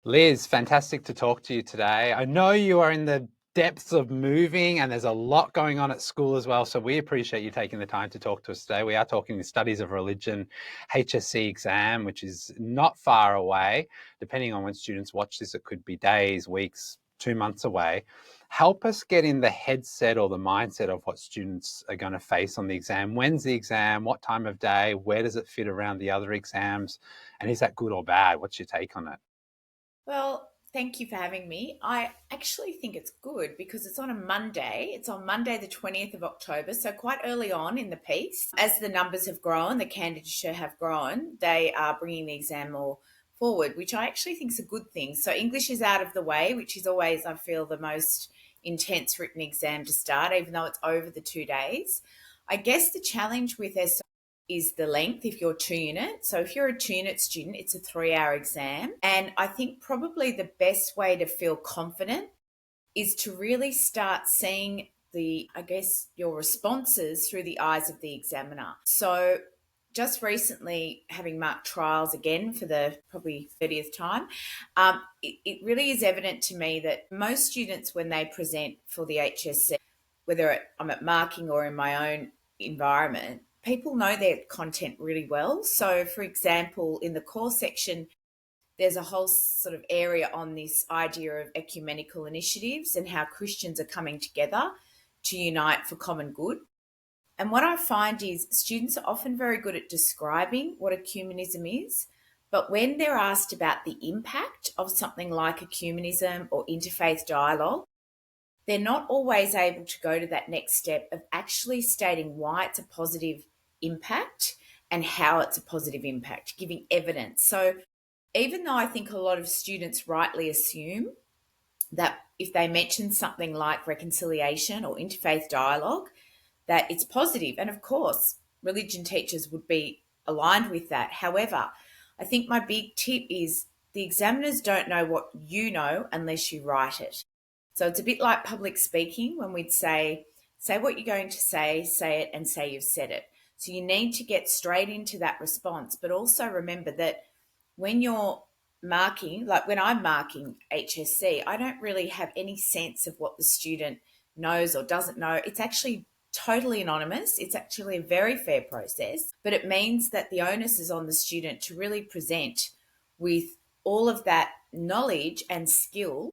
Liz, fantastic to talk to you today. I know you are in the depths of moving and there's a lot going on at school as well. So we appreciate you taking the time to talk to us today. We are talking the Studies of Religion HSC exam, which is not far away. Depending on when students watch this, it could be days, weeks, 2 months away. Help us get in the headset or the mindset of what students are going to face on the exam. When's the exam? What time of day? Where does it fit around the other exams? And is that good or bad? What's your take on it? Well, thank you for having me. I actually think it's good because it's on a Monday. It's on Monday, the 20th of October, so quite early on in the piece. As the numbers have grown, the candidature have grown, they are bringing the exam more forward, which I actually think is a good thing. So English is out of the way, which is always, I feel, the most intense written exam to start, even though it's over the 2 days. I guess the challenge with is the length if you're 2 units. So if you're a 2 unit student, it's a 3 hour exam. And I think probably the best way to feel confident is to really start seeing your responses through the eyes of the examiner. So just recently having marked trials again for the probably 30th time, it really is evident to me that most students, when they present for the HSC, whether I'm at marking or in my own environment, people know their content really well. So, for example, in the core section, there's a whole sort of area on this idea of ecumenical initiatives and how Christians are coming together to unite for common good. And what I find is students are often very good at describing what ecumenism is, but when they're asked about the impact of something like ecumenism or interfaith dialogue, they're not always able to go to that next step of actually stating why it's a positive impact and how it's a positive impact, giving evidence. So even though I think a lot of students rightly assume that if they mention something like reconciliation or interfaith dialogue, that it's positive. And of course, religion teachers would be aligned with that. However, I think my big tip is the examiners don't know what you know unless you write it. So it's a bit like public speaking when we'd say what you're going to say it, and say you've said it. So you need to get straight into that response, but also remember that when you're marking, like when I'm marking HSC, I don't really have any sense of what the student knows or doesn't know. It's actually totally anonymous. It's actually a very fair process, but it means that the onus is on the student to really present with all of that knowledge and skill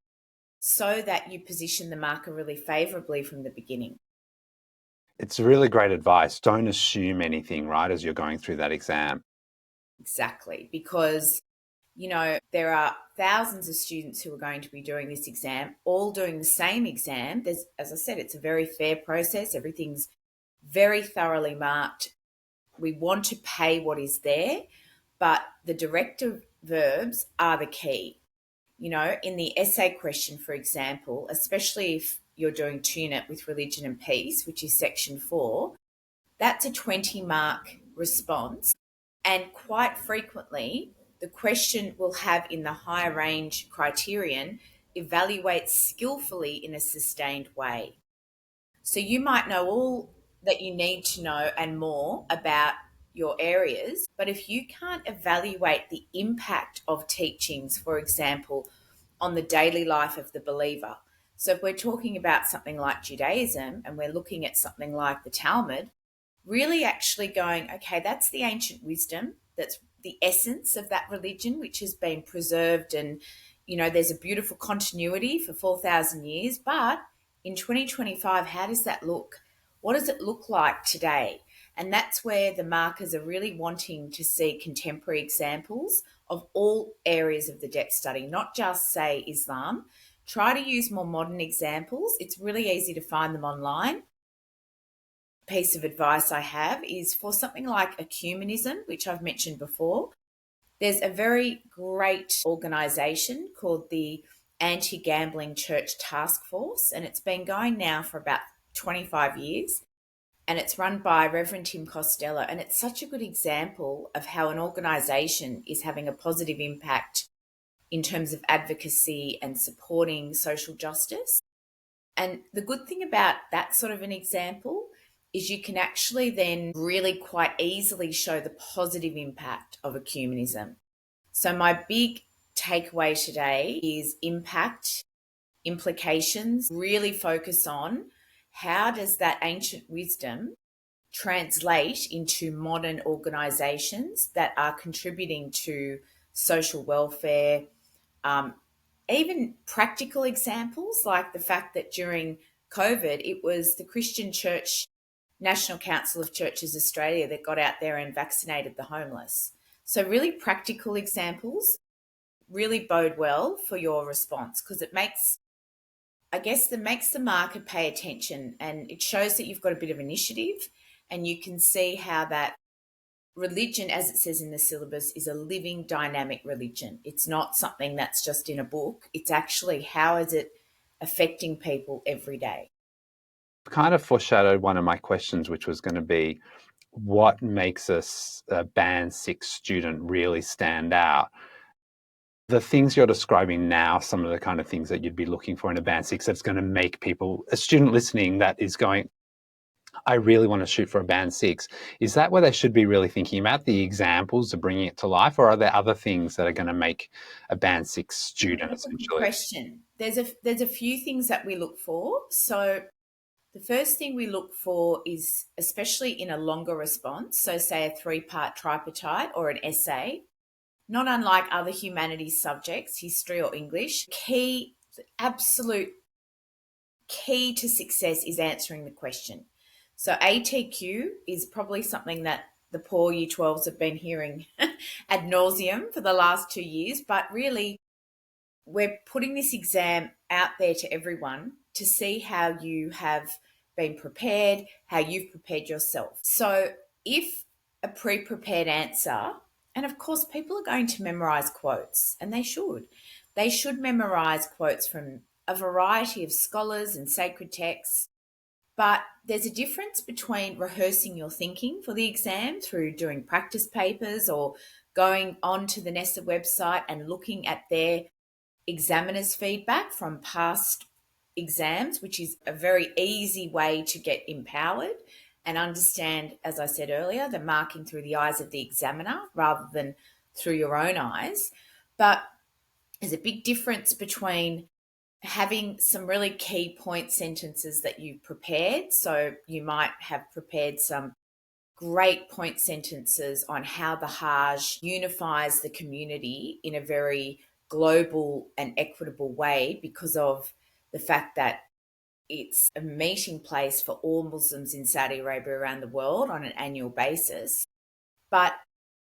so that you position the marker really favourably from the beginning. It's really great advice. Don't assume anything, right, as you're going through that exam. Exactly, because there are thousands of students who are going to be doing this exam, all doing the same exam. There's, as I said, it's a very fair process. Everything's very thoroughly marked. We want to pay what is there, but the directive verbs are the key. In the essay question, for example, especially if you're doing tune-it with religion and peace, which is section 4, that's a 20-mark response. And quite frequently, the question will have in the higher range criterion evaluate skillfully in a sustained way. So you might know all that you need to know and more about your areas, but if you can't evaluate the impact of teachings, for example, on the daily life of the believer. So if we're talking about something like Judaism and we're looking at something like the Talmud, really actually going, okay, that's the ancient wisdom, that's the essence of that religion, which has been preserved. And, there's a beautiful continuity for 4,000 years. But in 2025, how does that look? What does it look like today? And that's where the markers are really wanting to see contemporary examples of all areas of the depth study, not just, say, Islam. Try to use more modern examples. It's really easy to find them online. Piece of advice I have is for something like ecumenism, which I've mentioned before, there's a very great organisation called the Anti-Gambling Church Task Force, and it's been going now for about 25 years, and it's run by Reverend Tim Costello, and it's such a good example of how an organisation is having a positive impact in terms of advocacy and supporting social justice. And the good thing about that sort of an example is you can actually then really quite easily show the positive impact of ecumenism. So my big takeaway today is impact, implications, really focus on how does that ancient wisdom translate into modern organisations that are contributing to social welfare, even practical examples like the fact that during COVID, it was the Christian Church National Council of Churches Australia that got out there and vaccinated the homeless. So really practical examples really bode well for your response because it makes, I guess, that makes the market pay attention, and it shows that you've got a bit of initiative, and you can see how that religion, as it says in the syllabus, is a living, dynamic religion. It's not something that's just in a book. It's actually how is it affecting people every day. Kind of foreshadowed one of my questions, which was going to be what makes a Band 6 student really stand out? The things you're describing now, some of the kind of things that you'd be looking for in a Band 6 that's going to make people, a student listening that is going, I really want to shoot for a Band 6. Is that where they should be really thinking about the examples of bringing it to life, or are there other things that are going to make a Band 6 student That's a good essentially? question. There's a few things that we look for. So the first thing we look for is, especially in a longer response, so say a 3-part tripartite or an essay, not unlike other humanities subjects, history or English, the absolute key to success is answering the question. So ATQ is probably something that the poor Year 12s have been hearing ad nauseum for the last 2 years, but really we're putting this exam out there to everyone to see how you have been prepared, how you've prepared yourself. So if a pre-prepared answer, and of course people are going to memorize quotes, and they should. They should memorize quotes from a variety of scholars and sacred texts. But there's a difference between rehearsing your thinking for the exam through doing practice papers or going onto the NESA website and looking at their examiners' feedback from past exams, which is a very easy way to get empowered and understand, as I said earlier, the marking through the eyes of the examiner rather than through your own eyes. But there's a big difference between having some really key point sentences that you've prepared. So you might have prepared some great point sentences on how the Hajj unifies the community in a very global and equitable way because of the fact that it's a meeting place for all Muslims in Saudi Arabia around the world on an annual basis. But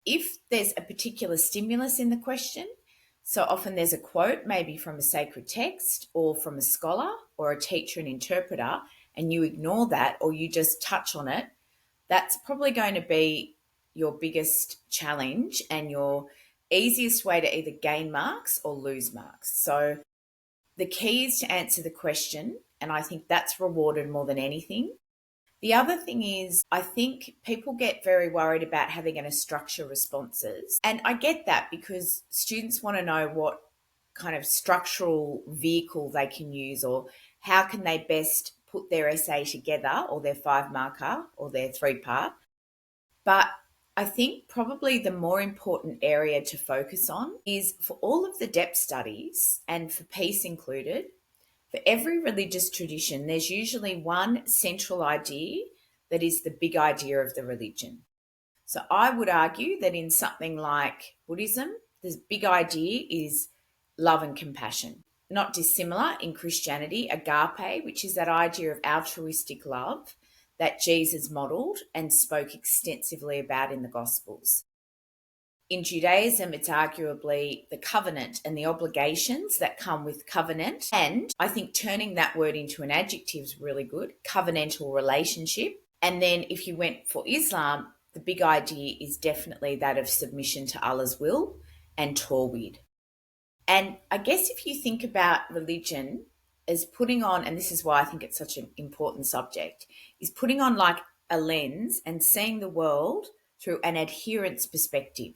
if there's a particular stimulus in the question, so often there's a quote maybe from a sacred text or from a scholar or a teacher and interpreter, and you ignore that or you just touch on it, that's probably going to be your biggest challenge and your easiest way to either gain marks or lose marks. So the key is to answer the question, and I think that's rewarded more than anything. The other thing is, I think people get very worried about how they're going to structure responses. And I get that because students want to know what kind of structural vehicle they can use or how can they best put their essay together or their 5-marker or their 3-part. But I think probably the more important area to focus on is for all of the depth studies and for peace included, for every religious tradition, there's usually one central idea that is the big idea of the religion. So I would argue that in something like Buddhism, the big idea is love and compassion. Not dissimilar in Christianity, agape, which is that idea of altruistic love that Jesus modelled and spoke extensively about in the Gospels. In Judaism, it's arguably the covenant and the obligations that come with covenant. And I think turning that word into an adjective is really good, covenantal relationship. And then if you went for Islam, the big idea is definitely that of submission to Allah's will and tawhid. And I guess if you think about religion as putting on, and this is why I think it's such an important subject, is putting on like a lens and seeing the world through an adherence perspective.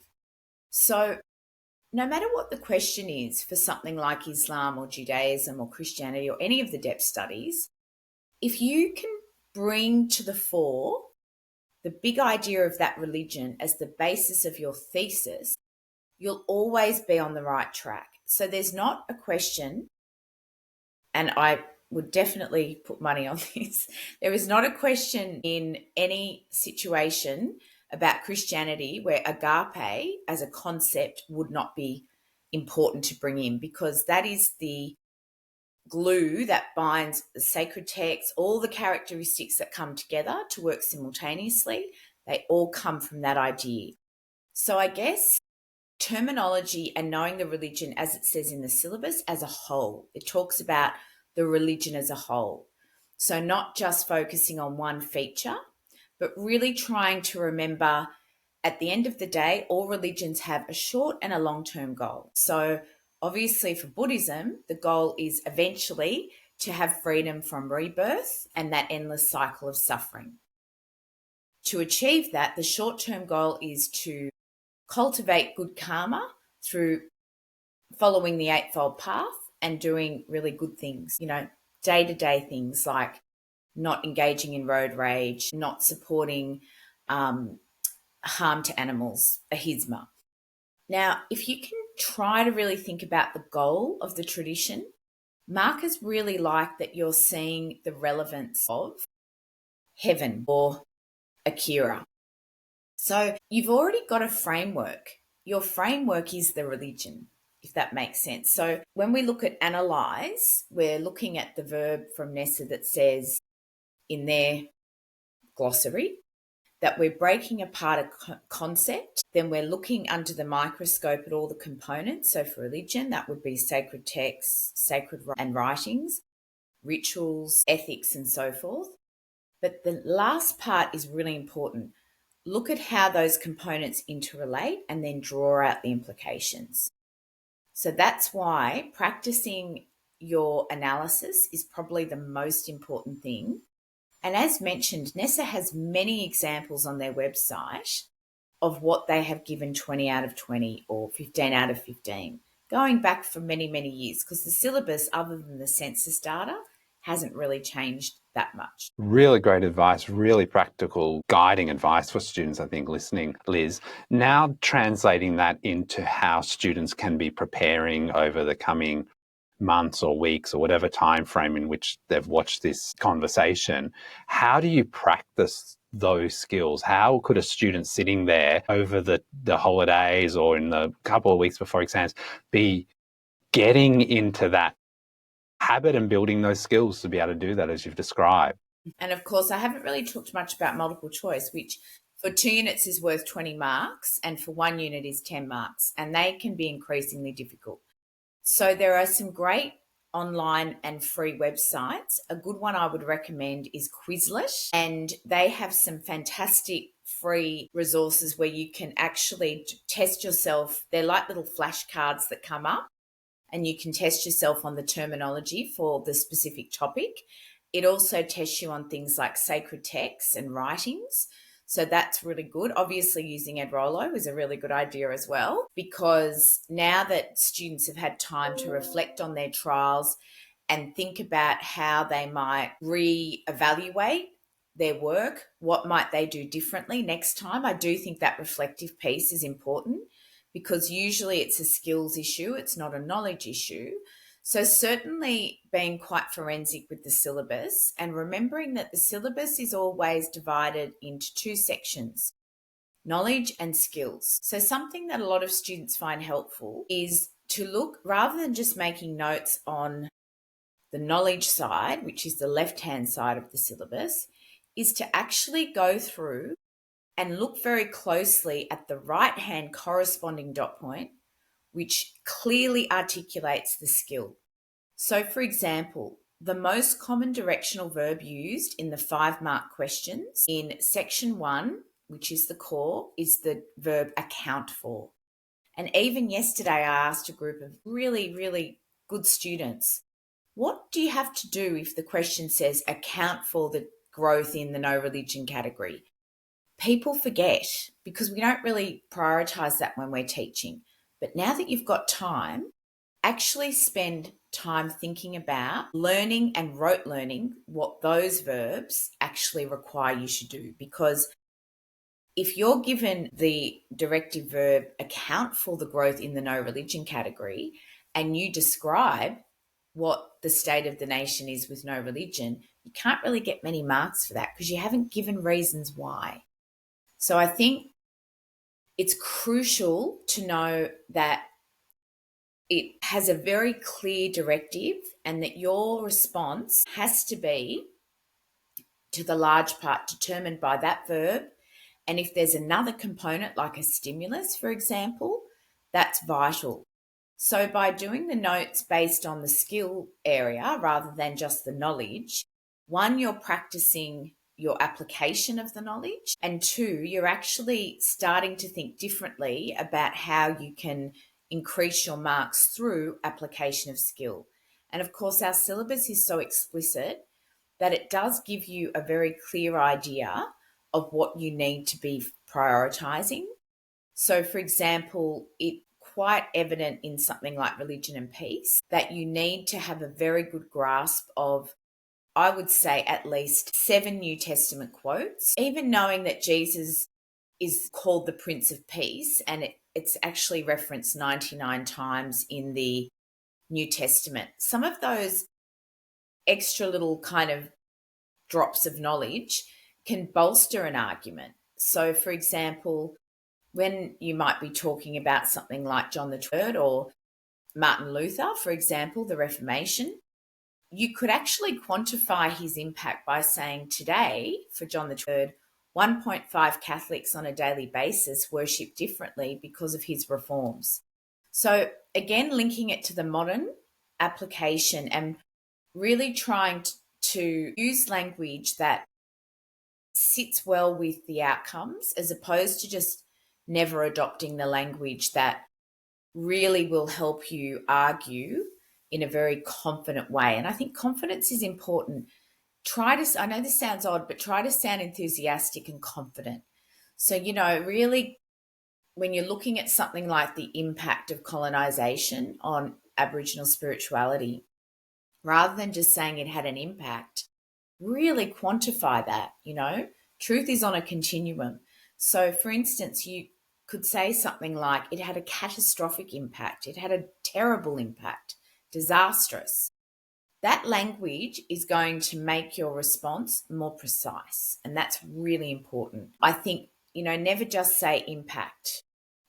So no matter what the question is for something like Islam or Judaism or Christianity or any of the depth studies, if you can bring to the fore the big idea of that religion as the basis of your thesis, you'll always be on the right track. So there's not a question, and I would definitely put money on this. There is not a question in any situation about Christianity where agape as a concept would not be important to bring in, because that is the glue that binds the sacred text, all the characteristics that come together to work simultaneously. They all come from that idea. So I guess terminology and knowing the religion, as it says in the syllabus, as a whole. It talks about the religion as a whole. So not just focusing on one feature, but really trying to remember at the end of the day, all religions have a short and a long-term goal. So obviously for Buddhism, the goal is eventually to have freedom from rebirth and that endless cycle of suffering. To achieve that, the short-term goal is to cultivate good karma through following the Eightfold Path and doing really good things, day-to-day things like not engaging in road rage, not supporting harm to animals, ahisma. Now, if you can try to really think about the goal of the tradition, markers really like that you're seeing the relevance of heaven or Akira. So you've already got a framework. Your framework is the religion, if that makes sense. So when we look at analyze, we're looking at the verb from Nessa that says in their glossary that we're breaking apart a concept, then we're looking under the microscope at all the components. So for religion, that would be sacred texts, sacred and writings, rituals, ethics, and so forth. But the last part is really important. Look at how those components interrelate and then draw out the implications. So that's why practicing your analysis is probably the most important thing. And as mentioned, Nessa has many examples on their website of what they have given 20 out of 20 or 15 out of 15, going back for many, many years, because the syllabus, other than the census data, hasn't really changed that much. Really great advice, really practical guiding advice for students, I think, listening, Liz. Now translating that into how students can be preparing over the coming months or weeks or whatever time frame in which they've watched this conversation, how do you practice those skills? How could a student sitting there over the holidays or in the couple of weeks before exams be getting into that habit and building those skills to be able to do that as you've described? And of course, I haven't really talked much about multiple choice, which for 2 units is worth 20 marks and for 1 unit is 10 marks, and they can be increasingly difficult. So there are some great online and free websites. A good one I would recommend is Quizlet, and they have some fantastic free resources where you can actually test yourself. They're like little flashcards that come up, and you can test yourself on the terminology for the specific topic. It also tests you on things like sacred texts and writings. So that's really good. Obviously, using Edrolo is a really good idea as well, because now that students have had time to reflect on their trials and think about how they might re-evaluate their work, what might they do differently next time, I do think that reflective piece is important, because usually it's a skills issue, it's not a knowledge issue. So certainly being quite forensic with the syllabus and remembering that the syllabus is always divided into 2 sections, knowledge and skills. So something that a lot of students find helpful is to look, rather than just making notes on the knowledge side, which is the left-hand side of the syllabus, is to actually go through and look very closely at the right-hand corresponding dot point, which clearly articulates the skill. So, for example, the most common directional verb used in the 5-mark questions in section 1, which is the core, is the verb account for. And even yesterday, I asked a group of really, really good students, what do you have to do if the question says account for the growth in the no religion category? People forget because we don't really prioritise that when we're teaching. But now that you've got time, actually spend time thinking about learning and rote learning what those verbs actually require you should do, because if you're given the directive verb account for the growth in the no religion category, and you describe what the state of the nation is with no religion, you can't really get many marks for that because you haven't given reasons why. So I think it's crucial to know that it has a very clear directive and that your response has to be, to the large part, determined by that verb. And if there's another component like a stimulus, for example, that's vital. So by doing the notes based on the skill area rather than just the knowledge, one, you're practicing your application of the knowledge, and two, you're actually starting to think differently about how you can increase your marks through application of skill. And of course, our syllabus is so explicit that it does give you a very clear idea of what you need to be prioritizing. So, for example, it's quite evident in something like religion and peace that you need to have a very good grasp of, I would say, at least 7 New Testament quotes, even knowing that Jesus is called the Prince of Peace, and it's actually referenced 99 times in the New Testament. Some of those extra little kind of drops of knowledge can bolster an argument. So, for example, when you might be talking about something like John the III or Martin Luther, for example, the Reformation, you could actually quantify his impact by saying today, for John the III, 1.5 Catholics on a daily basis worship differently because of his reforms. So again, linking it to the modern application and really trying to use language that sits well with the outcomes, as opposed to just never adopting the language that really will help you argue in a very confident way. And I think confidence is important. I know this sounds odd, but try to sound enthusiastic and confident. So, really, when you're looking at something like the impact of colonization on Aboriginal spirituality, rather than just saying it had an impact, really quantify that. Truth is on a continuum. So, for instance, you could say something like, it had a catastrophic impact, it had a terrible impact, disastrous. That language is going to make your response more precise, and that's really important. I think, never just say impact,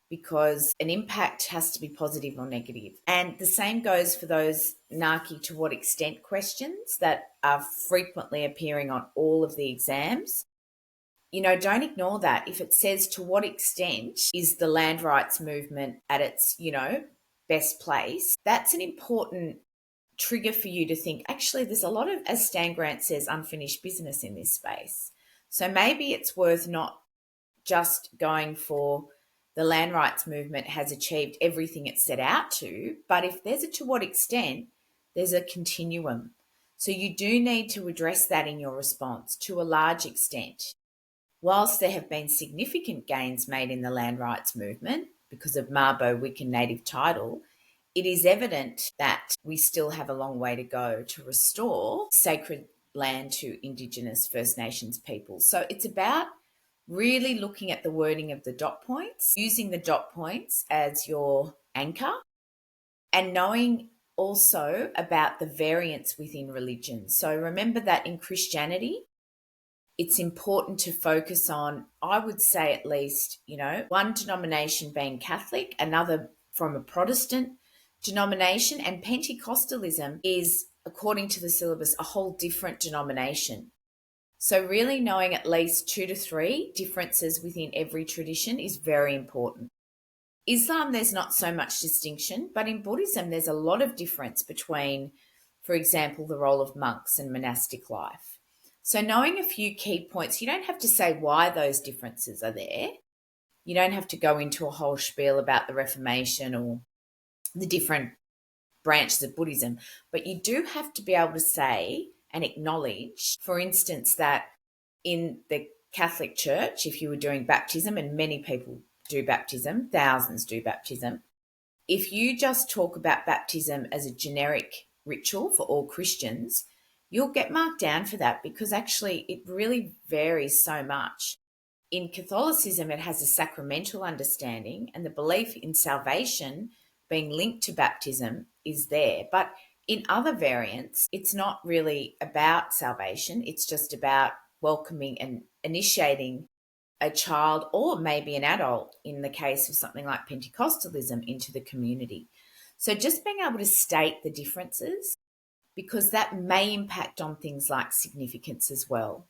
because an impact has to be positive or negative. And the same goes for those NARCI to what extent questions that are frequently appearing on all of the exams. Don't ignore that. If it says to what extent is the land rights movement at its, best place, that's an important trigger for you to think, actually, there's a lot of, as Stan Grant says, unfinished business in this space. So maybe it's worth not just going for the land rights movement has achieved everything it set out to, but if there's a to what extent, there's a continuum. So you do need to address that in your response to a large extent. Whilst there have been significant gains made in the land rights movement because of Mabo, Wiccan native title, it is evident that we still have a long way to go to restore sacred land to Indigenous First Nations peoples. So it's about really looking at the wording of the dot points, using the dot points as your anchor, and knowing also about the variance within religion. So remember that in Christianity, it's important to focus on, I would say at least, one denomination being Catholic, another from a Protestant denomination, and Pentecostalism is, according to the syllabus, a whole different denomination. So really knowing at least 2 to 3 differences within every tradition is very important. Islam, there's not so much distinction, but in Buddhism, there's a lot of difference between, for example, the role of monks and monastic life. So knowing a few key points, you don't have to say why those differences are there. You don't have to go into a whole spiel about the Reformation or the different branches of Buddhism, but you do have to be able to say and acknowledge, for instance, that in the Catholic Church, if you were doing baptism, and many people do baptism, thousands do baptism, if you just talk about baptism as a generic ritual for all Christians, you'll get marked down for that, because actually it really varies so much. in Catholicism, it has a sacramental understanding, and the belief in salvation being linked to baptism is there. But in other variants, it's not really about salvation. It's just about welcoming and initiating a child or maybe an adult in the case of something like Pentecostalism into the community. So just being able to state the differences, because that may impact on things like significance as well.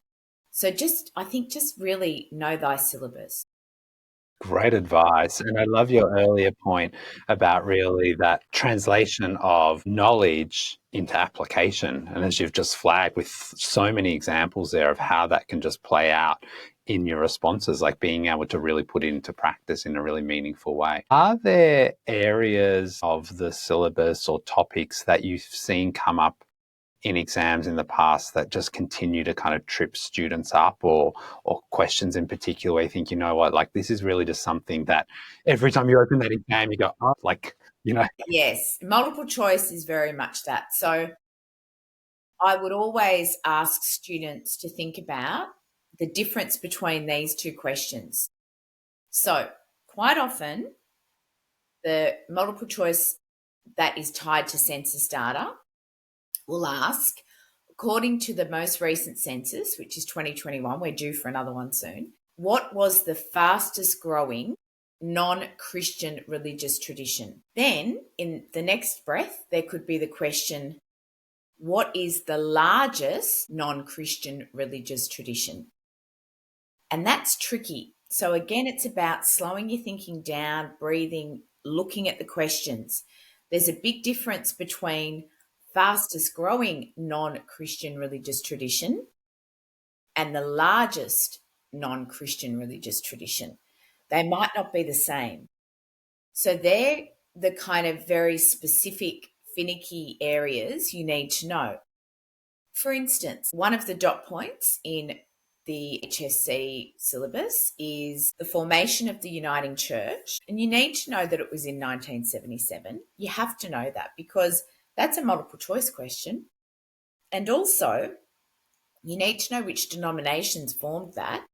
So I think just really know thy syllabus. Great advice. And I love your earlier point about really that translation of knowledge into application. And as you've just flagged with so many examples there of how that can just play out in your responses, like being able to really put it into practice in a really meaningful way. Are there areas of the syllabus or topics that you've seen come up in exams in the past that just continue to kind of trip students up, or questions in particular where you think, you know what, like this is really just something that every time you open that exam, you go, oh, like, you know. Yes, multiple choice is very much that. So I would always ask students to think about the difference between these two questions. So quite often, the multiple choice that is tied to census data will ask, according to the most recent census, which is 2021, we're due for another one soon, what was the fastest growing non-Christian religious tradition? Then in the next breath, there could be the question, what is the largest non-Christian religious tradition? And that's tricky. So again, it's about slowing your thinking down, breathing, looking at the questions. There's a big difference between fastest growing non-Christian religious tradition and the largest non-Christian religious tradition. They might not be the same. So they're the kind of very specific, finicky areas you need to know. For instance, one of the dot points in the HSC syllabus is the formation of the Uniting Church. And you need to know that it was in 1977. You have to know that because that's a multiple choice question. And also, you need to know which denominations formed that,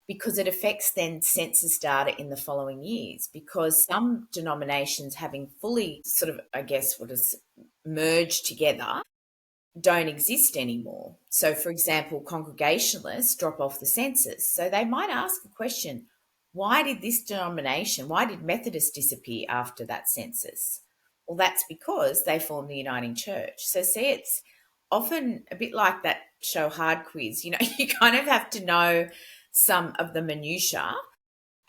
because it affects then census data in the following years, because some denominations having fully sort of, I guess, what is merged together don't exist anymore. So, for example, Congregationalists drop off the census. So they might ask the question, why did this denomination, why did Methodists disappear after that census? Well, that's because they formed the Uniting Church. So see, it's often a bit like that show Hard Quiz. You know, you kind of have to know some of the minutiae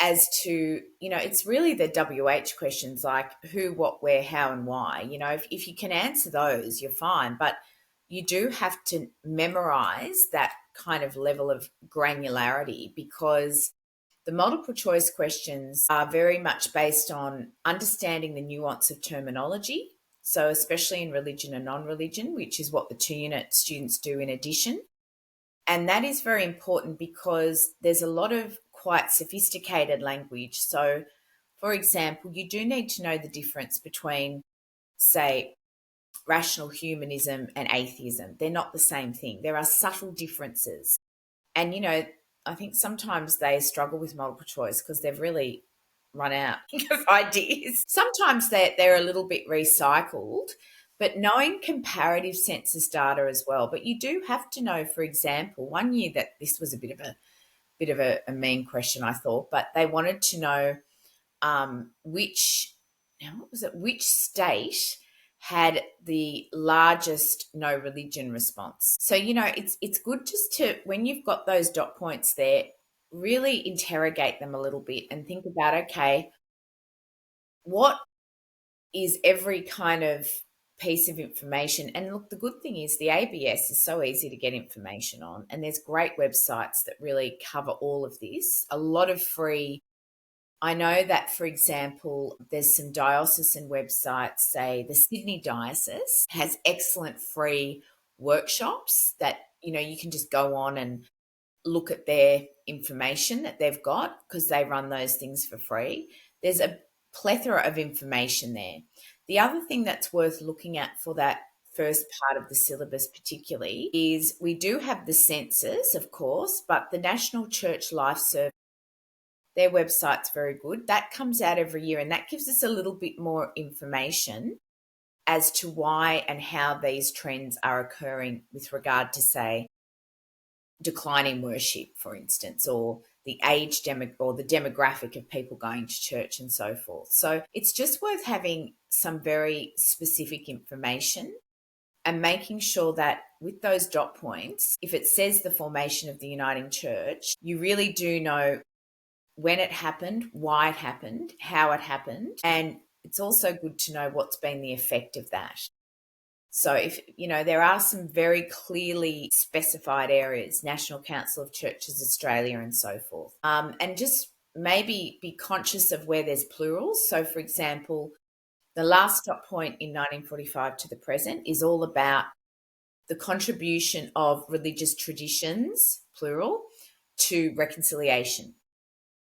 as to, you know, it's really the WH questions like who, what, where, how, and why. You know, if you can answer those, you're fine. But you do have to memorize that kind of level of granularity, because the multiple choice questions are very much based on understanding the nuance of terminology. So especially in religion and non-religion, which is what the 2-unit students do in addition. And that is very important because there's a lot of quite sophisticated language. So, for example, you do need to know the difference between, say, rational humanism and atheism. They're not the same thing. There are subtle differences. And, you know, I think sometimes they struggle with multiple choice because they've really run out of ideas. Sometimes they're a little bit recycled, but knowing comparative census data as well. But you do have to know, for example, one year that this was a bit of a mean question, I thought, but they wanted to know which state had the largest no religion response. So, you know, it's good just to, when you've got those dot points there, really interrogate them a little bit and think about, okay, what is every kind of piece of information? And look, the good thing is the ABS is so easy to get information on, and there's great websites that really cover all of this. A lot of free. I know that, for example, there's some diocesan websites, say the Sydney Diocese has excellent free workshops that, you know, you can just go on and look at their information that they've got because they run those things for free. There's a plethora of information there. The other thing that's worth looking at for that first part of the syllabus particularly is we do have the census, of course, but the National Church Life Survey Their website's very good. That comes out every year, and that gives us a little bit more information as to why and how these trends are occurring with regard to, say, declining worship, for instance, or the age or the demographic of people going to church and so forth. So it's just worth having some very specific information and making sure that with those dot points, if it says the formation of the uniting church, you really do know when it happened, why it happened, how it happened, and it's also good to know what's been the effect of that. So if, there are some very clearly specified areas, National Council of Churches Australia and so forth. And just maybe be conscious of where there's plurals. So, for example, the last dot point in 1945 to the present is all about the contribution of religious traditions, plural, to reconciliation.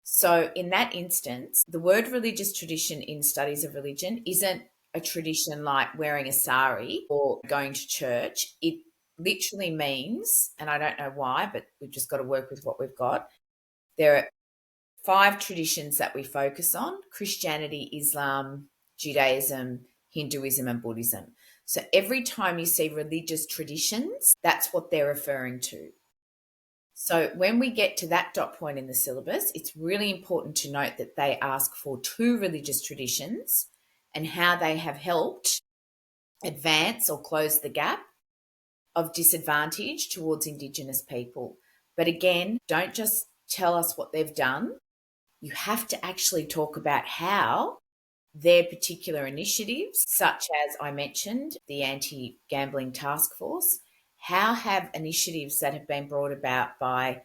So in that instance, the word religious tradition in studies of religion isn't a tradition like wearing a sari or going to church. It literally means, and I don't know why, but we've just got to work with what we've got. There are 5 traditions that we focus on: Christianity, Islam, Judaism, Hinduism, and Buddhism. So every time you see religious traditions, that's what they're referring to. So when we get to that dot point in the syllabus, it's really important to note that they ask for 2 religious traditions and how they have helped advance or close the gap of disadvantage towards Indigenous people. But again, don't just tell us what they've done. You have to actually talk about how their particular initiatives, such as I mentioned, the Anti-Gambling Task Force, how have initiatives that have been brought about by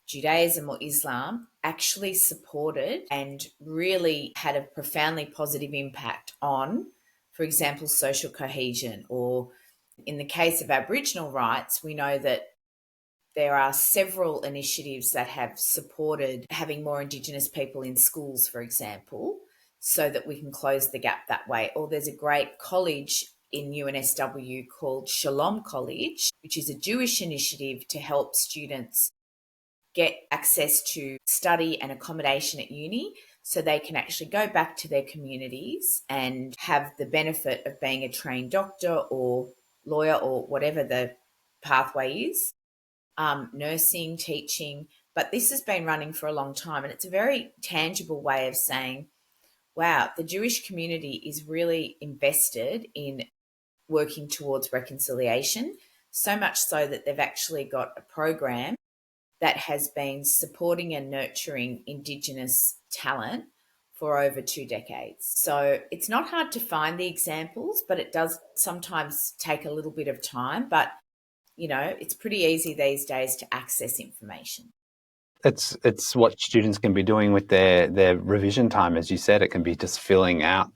Judaism or Islam actually supported and really had a profoundly positive impact on, for example, social cohesion? Or in the case of Aboriginal rights, we know that there are several initiatives that have supported having more Indigenous people in schools, for example, so that we can close the gap that way. Or there's a great college in UNSW called Shalom College, which is a Jewish initiative to help students get access to study and accommodation at uni so they can actually go back to their communities and have the benefit of being a trained doctor or lawyer or whatever the pathway is, nursing, teaching. But this has been running for a long time, and it's a very tangible way of saying, wow, the Jewish community is really invested in working towards reconciliation, so much so that they've actually got a program that has been supporting and nurturing Indigenous talent for over 2 decades. So it's not hard to find the examples, but it does sometimes take a little bit of time. But, it's pretty easy these days to access information. It's what students can be doing with their revision time. As you said, it can be just filling out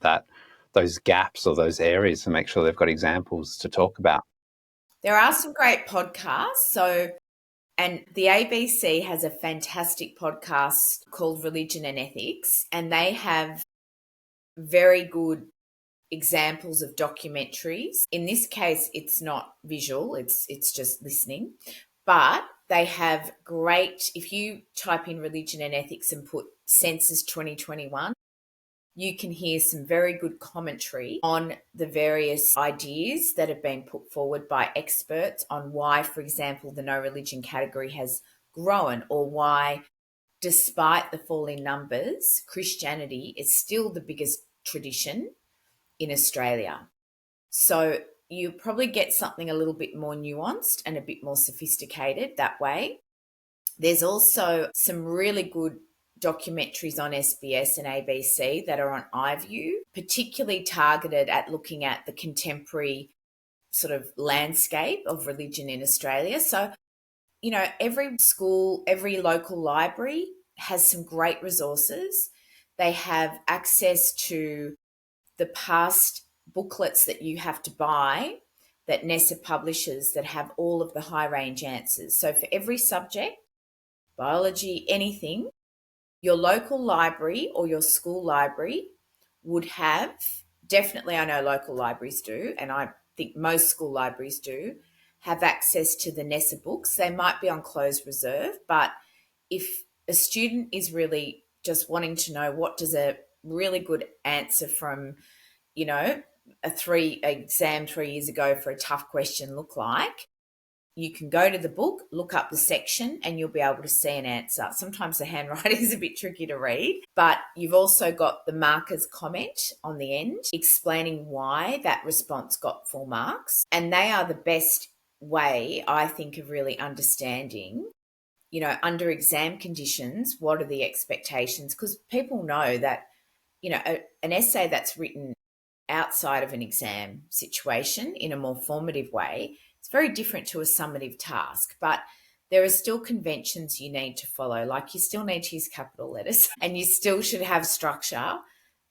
those gaps or those areas to make sure they've got examples to talk about. There are some great podcasts. And the ABC has a fantastic podcast called Religion and Ethics, and they have very good examples of documentaries. In this case, it's not visual, it's just listening. But they have great, if you type in religion and ethics and put Census 2021, you can hear some very good commentary on the various ideas that have been put forward by experts on why, for example, the no religion category has grown, or why, despite the fall in numbers, Christianity is still the biggest tradition in Australia. So you probably get something a little bit more nuanced and a bit more sophisticated that way. There's also some really good documentaries on SBS and ABC that are on iView, particularly targeted at looking at the contemporary sort of landscape of religion in Australia. So, every school, every local library has some great resources. They have access to the past booklets that you have to buy that NESA publishes that have all of the high range answers. So for every subject, biology, anything, your local library or your school library would have, definitely I know local libraries do, and I think most school libraries do, have access to the NESA books. They might be on closed reserve, but if a student is really just wanting to know what does a really good answer from, exam 3 years ago for a tough question look like. You can go to the book, look up the section, and you'll be able to see an answer. Sometimes the handwriting is a bit tricky to read, but you've also got the marker's comment on the end explaining why that response got full marks. And they are the best way, I think, of really understanding, under exam conditions, what are the expectations? Because people know that, an essay that's written outside of an exam situation in a more formative way, it's very different to a summative task, but there are still conventions you need to follow. Like, you still need to use capital letters and you still should have structure,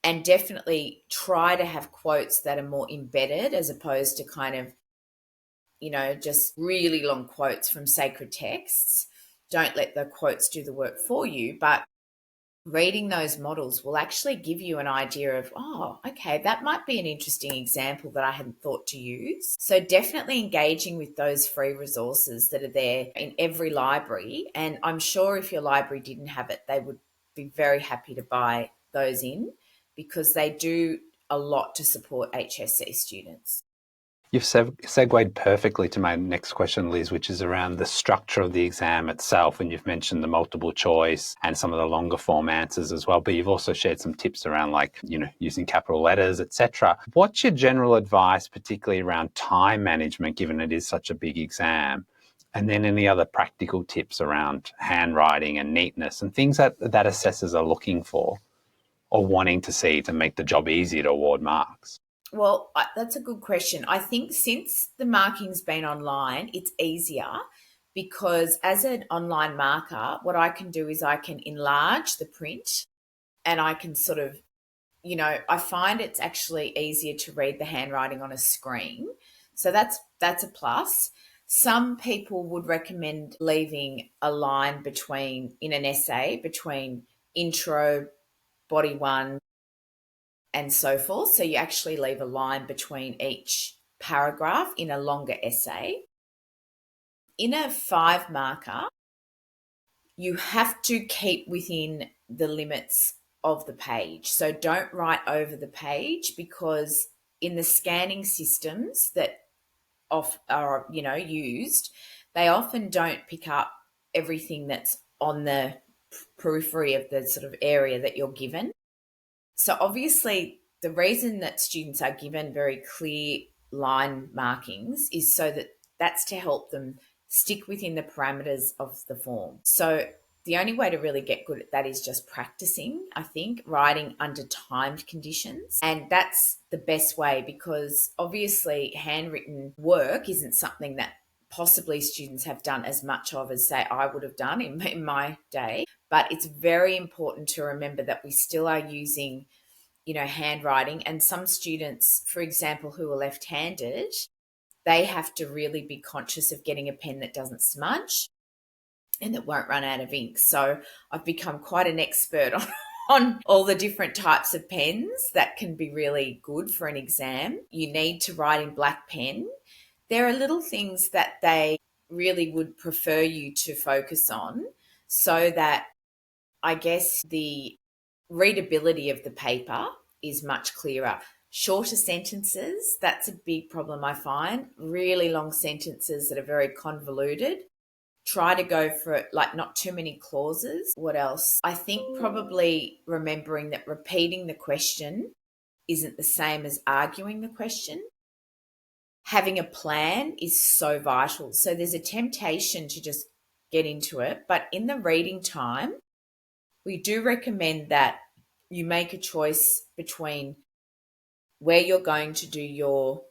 and definitely try to have quotes that are more embedded as opposed to kind of, just really long quotes from sacred texts. Don't let the quotes do the work for you, but reading those models will actually give you an idea of, oh, okay, that might be an interesting example that I hadn't thought to use. So definitely engaging with those free resources that are there in every library. And I'm sure if your library didn't have it, they would be very happy to buy those in, because they do a lot to support HSC students. You've segued perfectly to my next question, Liz, which is around the structure of the exam itself. And you've mentioned the multiple choice and some of the longer form answers as well. But you've also shared some tips around, like, using capital letters, etc. What's your general advice, particularly around time management, given it is such a big exam? And then any other practical tips around handwriting and neatness and things that assessors are looking for or wanting to see to make the job easier to award marks? Well, that's a good question. I think since the marking's been online, it's easier, because as an online marker, what I can do is I can enlarge the print, and I can sort of, I find it's actually easier to read the handwriting on a screen. So that's a plus. Some people would recommend leaving a line in an essay between intro, body one, and so forth. So you actually leave a line between each paragraph in a longer essay. In a 5 marker, you have to keep within the limits of the page. So don't write over the page, because in the scanning systems that are used, they often don't pick up everything that's on the periphery of the sort of area that you're given. So obviously, the reason that students are given very clear line markings is so that that's to help them stick within the parameters of the form. So the only way to really get good at that is just practicing, I think, writing under timed conditions. And that's the best way, because obviously handwritten work isn't something that possibly students have done as much of as, say, I would have done in my day. But it's very important to remember that we still are using, handwriting. And some students, for example, who are left-handed, they have to really be conscious of getting a pen that doesn't smudge and that won't run out of ink. So I've become quite an expert on all the different types of pens that can be really good for an exam. You need to write in black pen. There are little things that they really would prefer you to focus on, so that, I guess, the readability of the paper is much clearer. Shorter sentences, that's a big problem I find. Really long sentences that are very convoluted. Try to go for like not too many clauses. What else? I think probably remembering that repeating the question isn't the same as arguing the question. Having a plan is so vital. So there's a temptation to just get into it. But in the reading time, we do recommend that you make a choice between where you're going to do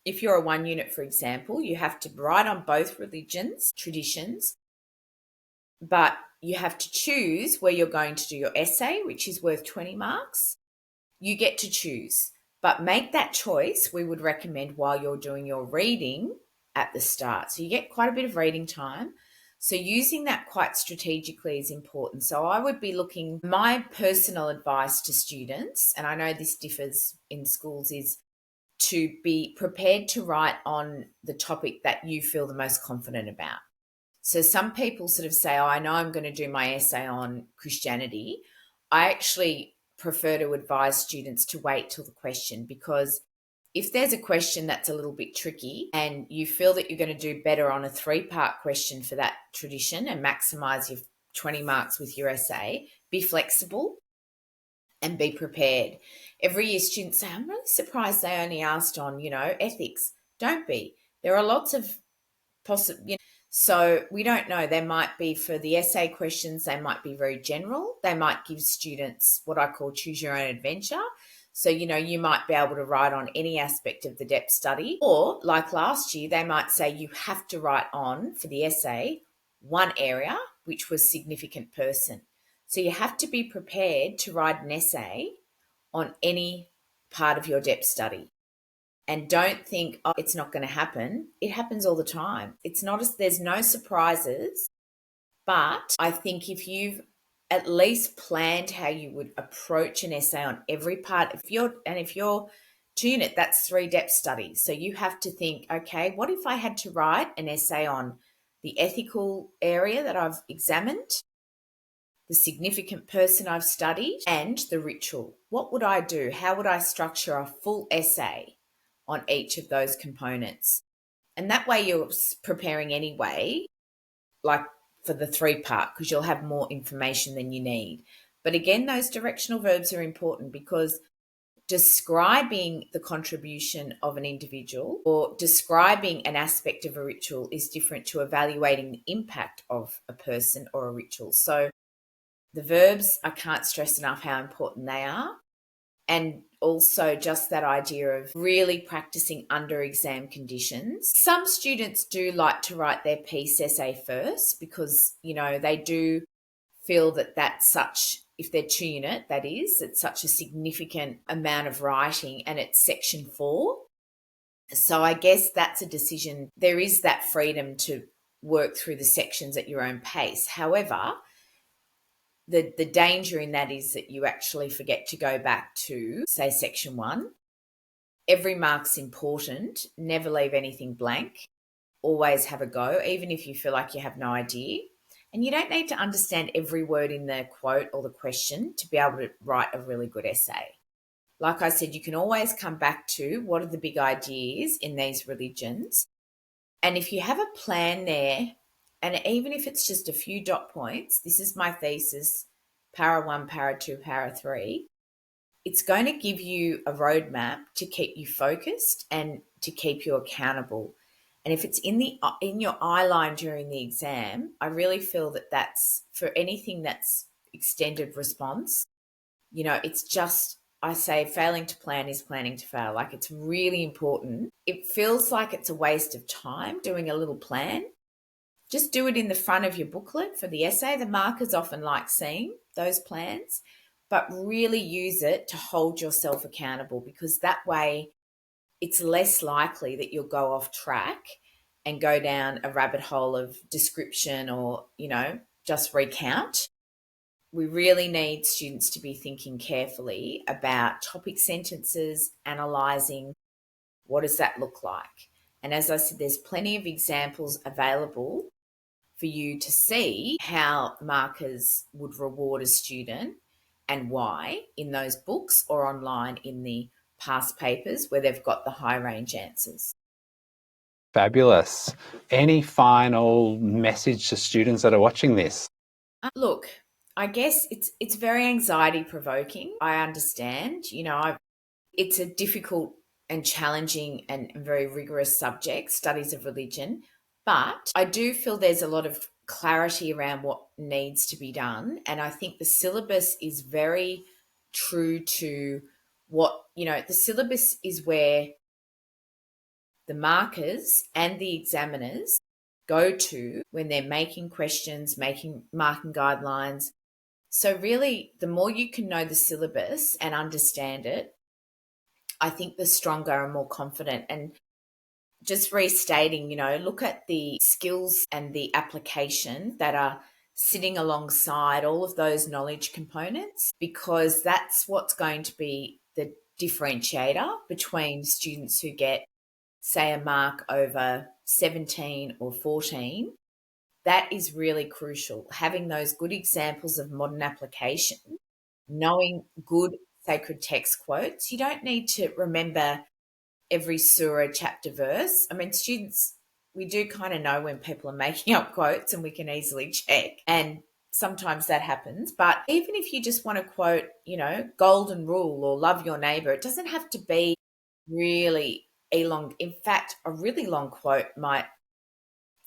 if you're a 1 unit, for example, you have to write on both religions, traditions, but you have to choose where you're going to do your essay, which is worth 20 marks. You get to choose, but make that choice, we would recommend, while you're doing your reading at the start. So you get quite a bit of reading time. So using that quite strategically is important. So I would be my personal advice to students, and I know this differs in schools, is to be prepared to write on the topic that you feel the most confident about. So some people sort of say, oh, I know I'm going to do my essay on Christianity. I actually prefer to advise students to wait till the question, because if there's a question that's a little bit tricky and you feel that you're going to do better on a 3-part question for that tradition and maximize your 20 marks with your essay, be flexible and be prepared. Every year students say, I'm really surprised they only asked on, ethics. Don't be. There are lots of possible, so we don't know. They might be, for the essay questions, they might be very general. They might give students what I call choose your own adventure. So, you might be able to write on any aspect of the depth study. Or like last year, they might say you have to write on, for the essay, one area, which was significant person. So you have to be prepared to write an essay on any part of your depth study. And don't think, oh, it's not going to happen. It happens all the time. It's not, there's no surprises. But I think if you've at least planned how you would approach an essay on every part, if you're 2 unit, that's 3 depth studies. So you have to think, okay, what if I had to write an essay on the ethical area that I've examined, the significant person I've studied, and the ritual? What would I do? How would I structure a full essay on each of those components? And that way you're preparing anyway, like for the 3-part, because you'll have more information than you need. But again, those directional verbs are important, because describing the contribution of an individual or describing an aspect of a ritual is different to evaluating the impact of a person or a ritual. So the verbs, I can't stress enough how important they are. And also just that idea of really practicing under exam conditions. Some students do like to write their piece essay first, because, they do feel that that's such, if they're 2 unit, that is, it's such a significant amount of writing and it's section 4. So I guess that's a decision. There is that freedom to work through the sections at your own pace. However, the danger in that is that you actually forget to go back to, say, section 1. Every mark's important. Never leave anything blank. Always have a go, even if you feel like you have no idea. And you don't need to understand every word in the quote or the question to be able to write a really good essay. Like I said, you can always come back to what are the big ideas in these religions. And if you have a plan there, and even if it's just a few dot points, this is my thesis, para 1, para 2, para 3, it's going to give you a roadmap to keep you focused and to keep you accountable. And if it's in your eye line during the exam, I really feel that that's, for anything that's extended response, it's just, I say, failing to plan is planning to fail. Like, it's really important. It feels like it's a waste of time doing a little plan. Just do it in the front of your booklet for the essay. The markers often like seeing those plans, but really use it to hold yourself accountable, because that way it's less likely that you'll go off track and go down a rabbit hole of description or, just recount. We really need students to be thinking carefully about topic sentences, analysing what does that look like. And as I said, there's plenty of examples available for you to see how markers would reward a student and why, in those books or online in the past papers where they've got the high range answers. Fabulous. Any final message to students that are watching this? Look, I guess it's very anxiety provoking. I understand, it's a difficult and challenging and very rigorous subject, studies of religion, but I do feel there's a lot of clarity around what needs to be done. And I think the syllabus is very true to what, the syllabus is where the markers and the examiners go to when they're making questions, making marking guidelines. So really, the more you can know the syllabus and understand it, I think the stronger and more confident. And just restating, look at the skills and the application that are sitting alongside all of those knowledge components, because that's what's going to be the differentiator between students who get, say, a mark over 17 or 14. That is really crucial. Having those good examples of modern application knowing good sacred text quotes. You don't need to remember every surah chapter verse. I mean, students, we do kind of know when people are making up quotes and we can easily check. And sometimes that happens. But even if you just want to quote, golden rule or love your neighbor, it doesn't have to be really a long. In fact, a really long quote might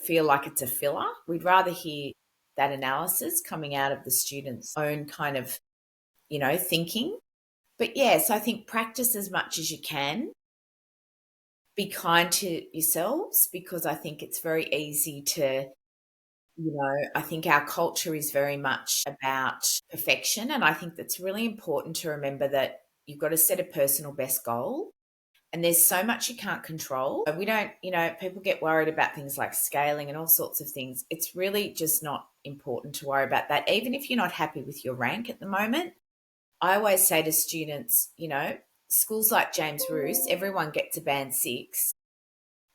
feel like it's a filler. We'd rather hear that analysis coming out of the student's own kind of, thinking. But yes, I think practice as much as you can. Be kind to yourselves, because I think it's very easy to, I think our culture is very much about perfection. And I think that's really important to remember that you've got to set a personal best goal. And there's so much you can't control. We don't, people get worried about things like scaling and all sorts of things. It's really just not important to worry about that. Even if you're not happy with your rank at the moment, I always say to students, schools like James Roos, everyone gets a band 6,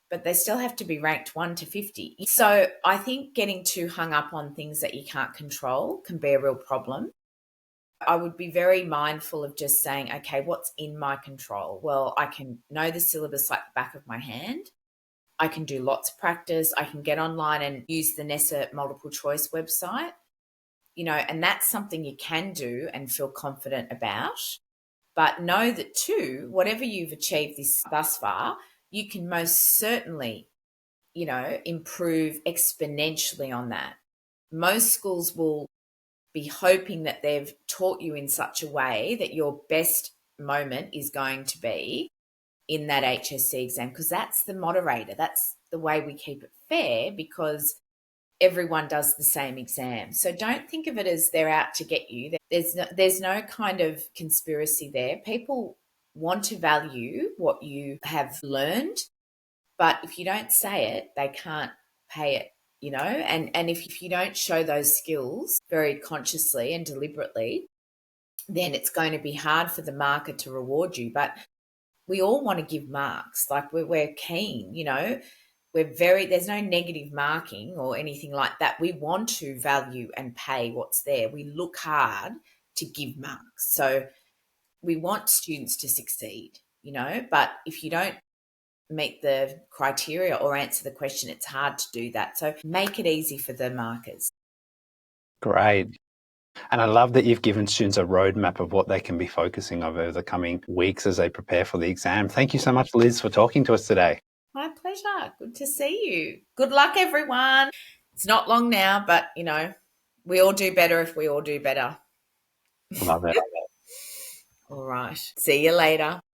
but they still have to be ranked 1 to 50. So I think getting too hung up on things that you can't control can be a real problem. I would be very mindful of just saying, okay, what's in my control? Well, I can know the syllabus like the back of my hand. I can do lots of practice. I can get online and use the NESA multiple choice website, and that's something you can do and feel confident about. But know that too, whatever you've achieved thus far, you can most certainly, improve exponentially on that. Most schools will be hoping that they've taught you in such a way that your best moment is going to be in that HSC exam, because that's the moderator. That's the way we keep it fair, because everyone does the same exam. So don't think of it as they're out to get you. There's no kind of conspiracy there. People want to value what you have learned, but if you don't say it, they can't pay it. And if you don't show those skills very consciously and deliberately, then it's going to be hard for the marker to reward you. But we all want to give marks. Like we're keen, there's no negative marking or anything like that. We want to value and pay what's there. We look hard to give marks. So we want students to succeed, but if you don't meet the criteria or answer the question, it's hard to do that. So make it easy for the markers. Great. And I love that you've given students a roadmap of what they can be focusing on over the coming weeks as they prepare for the exam. Thank you so much, Liz, for talking to us today. My pleasure. Good to see you. Good luck, everyone. It's not long now, but, we all do better if we all do better. Love it. All right. See you later.